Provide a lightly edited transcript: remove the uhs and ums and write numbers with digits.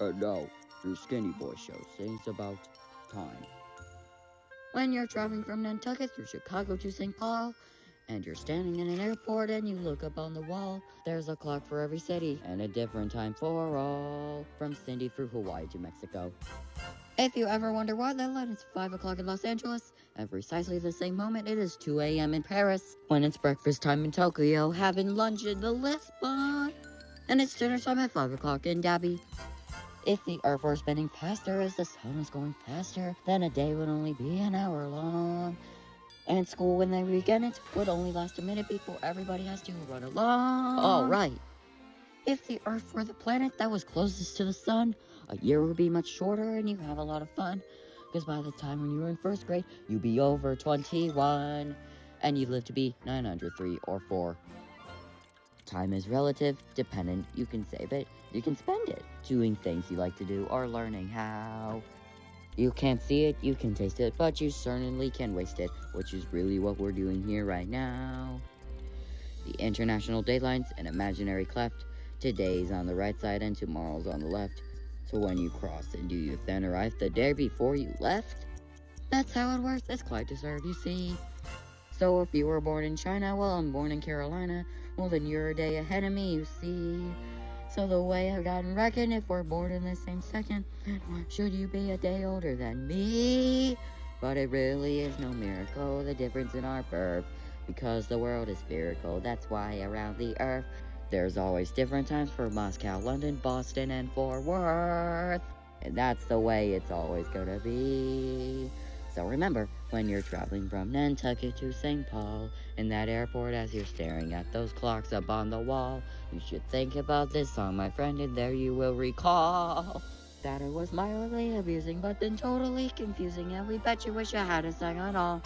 Now, your skinny boy show sings about time. When you're traveling from Nantucket through Chicago to St. Paul, and you're standing in an airport and you look up on the wall, there's a clock for every city, and a different time for all, from Cindy through Hawaii to Mexico. If you ever wonder why that light is 5 o'clock in Los Angeles, at precisely the same moment it is 2 a.m. in Paris, when it's breakfast time in Tokyo, having lunch in the Lisbon, and it's dinner time at 5 o'clock in Dhabi. If the Earth were spinning faster as the sun was going faster, then a day would only be an hour long. And school, when they begin it, would only last a minute before everybody has to run along. All right. If the Earth were the planet that was closest to the sun, a year would be much shorter and you have a lot of fun. Because by the time when you were in first grade, you'd be over 21. And you'd live to be 903 or 4. Time is relative, dependent. You can save it, you can spend it, doing things you like to do or learning how. You can't see it, you can taste it, but you certainly can waste it, which is really what we're doing here right now. The international dayline's an imaginary cleft. Today's on the right side and tomorrow's on the left. So when you cross it, do you then arrive the day before you left? That's how it works, it's quite deserved, you see. So if you were born in China, well, I'm born in Carolina, well, then you're a day ahead of me, you see. So the way I've gotten reckoned, if we're born in the same second, then why should you be a day older than me? But it really is no miracle, the difference in our birth, because the world is spherical, that's why around the earth, there's always different times for Moscow, London, Boston, and Fort Worth. And that's the way it's always gonna be. So remember, when you're traveling from Nantucket to St. Paul, in that airport as you're staring at those clocks up on the wall, you should think about this song, my friend, and there you will recall that it was mildly abusing, but then totally confusing, and we bet you wish I had a song at all.